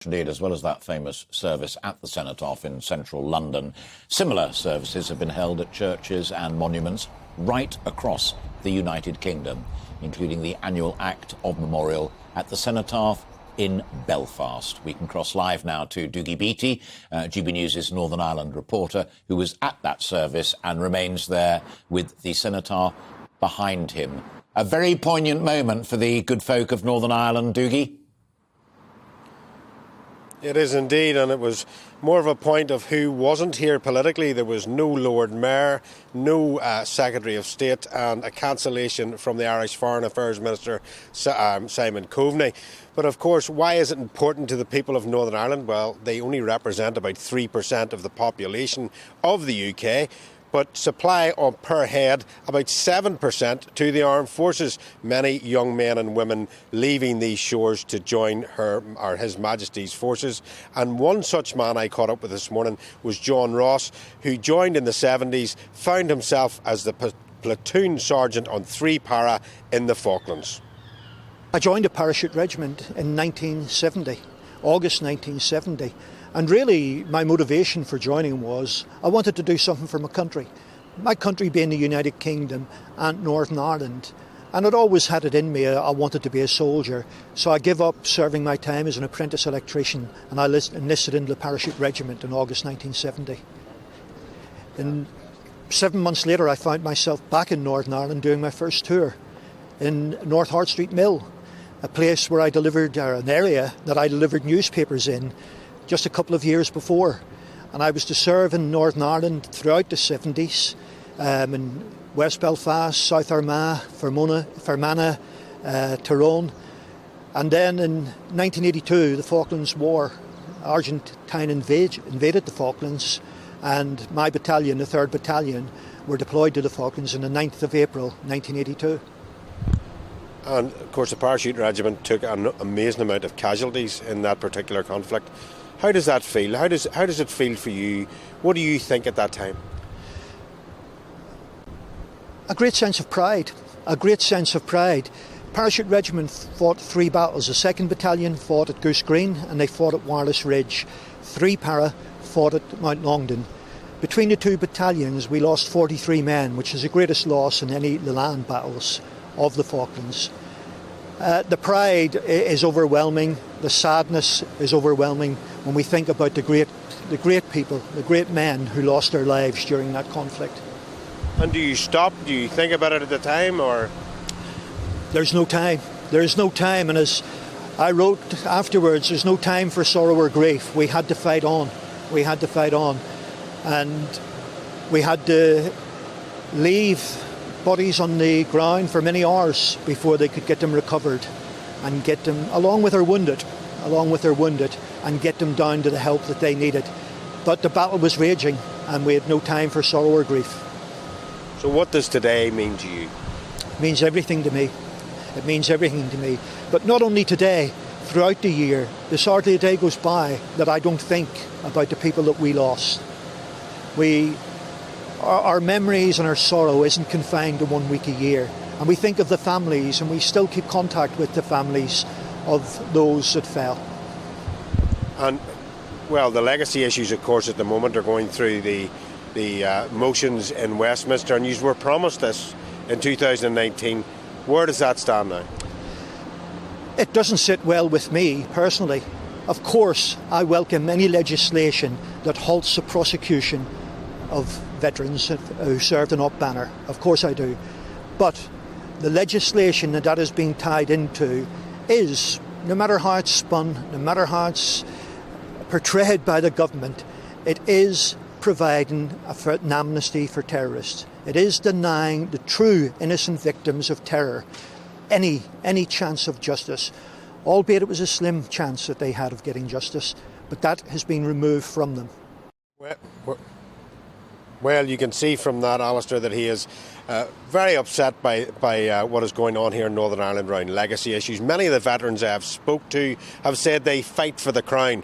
Indeed, as well as that famous service at the Cenotaph in central London, similar services have been held at churches and monuments right across the United Kingdom, including the annual act of memorial at the Cenotaph in Belfast. We can cross live now to Dougie Beattie, GBNews' Northern Ireland reporter, who was at that service and remains there with the Cenotaph behind him. A very poignant moment for the good folk of Northern Ireland, Dougie. It is indeed, and it was more of a point of who wasn't here politically. There was no Lord Mayor, no Secretary of State, and a cancellation from the Irish Foreign Affairs Minister, Simon Coveney. But of course, why is it important to the people of Northern Ireland? Well, they only represent about 3% of the population of the UK, but supply on per head about 7% to the armed forces. Many young men and women leaving these shores to join His Majesty's forces. And one such man I caught up with this morning was John Ross, who joined in the 70s, found himself as the platoon sergeant on 3 Para in the Falklands. I joined a parachute regiment in 1970, August 1970. And really, my motivation for joining was I wanted to do something for my country being the United Kingdom and Northern Ireland. And I'd always had it in me, I wanted to be a soldier. So I gave up serving my time as an apprentice electrician and I enlisted into the parachute regiment in August 1970. And 7 months later, I found myself back in Northern Ireland doing my first tour in North Hart Street Mill, a place where I delivered, an area that I delivered newspapers in just a couple of years before. And I was to serve in Northern Ireland throughout the 70s, in West Belfast, South Armagh, Fermanagh, Tyrone. And then in 1982, the Falklands War, Argentina invaded the Falklands, and my battalion, the 3rd Battalion, were deployed to the Falklands on the 9th of April 1982. And of course the parachute regiment took an amazing amount of casualties in that particular conflict. How does that feel? How does it feel for you? What do you think at that time? A great sense of pride. Parachute Regiment fought 3 battles. The 2nd Battalion fought at Goose Green and they fought at Wireless Ridge. 3 Para fought at Mount Longdon. Between the 2 battalions we lost 43 men, which is the greatest loss in any of the land battles of the Falklands. The pride is overwhelming, the sadness is overwhelming when we think about the great people, the great men who lost their lives during that conflict. And do you stop? Do you think about it at the time, or? There's no time. And as I wrote afterwards, there's no time for sorrow or grief. We had to fight on. And we had to leave bodies on the ground for many hours before they could get them recovered and get them, along with their wounded, and get them down to the help that they needed. But the battle was raging and we had no time for sorrow or grief. So what does today mean to you? It means everything to me. But not only today, throughout the year, there's hardly a day goes by that I don't think about the people that we lost. Our memories and our sorrow isn't confined to 1 week a year. And we think of the families and we still keep contact with the families of those that fell. And, well, the legacy issues, of course, at the moment are going through the motions in Westminster, and you were promised this in 2019. Where does that stand now? It doesn't sit well with me, personally. Of course, I welcome any legislation that halts the prosecution of veterans who served in Up Banner. Of course I do. But the legislation that is being tied into is, no matter how it's spun, no matter how it's portrayed by the government, it is providing an amnesty for terrorists. It is denying the true innocent victims of terror any chance of justice, albeit it was a slim chance that they had of getting justice, but that has been removed from them. Well, you can see from that, Alistair, that he is very upset by what is going on here in Northern Ireland around legacy issues. Many of the veterans I have spoke to have said they fight for the crown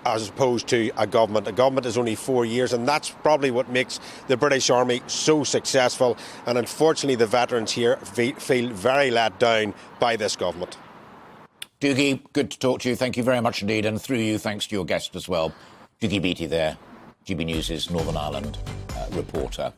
as opposed to a government. A government is only 4 years, and that's probably what makes the British Army so successful. And unfortunately, the veterans here feel very let down by this government. Dougie, good to talk to you. Thank you very much indeed. And through you, thanks to your guest as well, Dougie Beattie there, GB News' Northern Ireland reporter.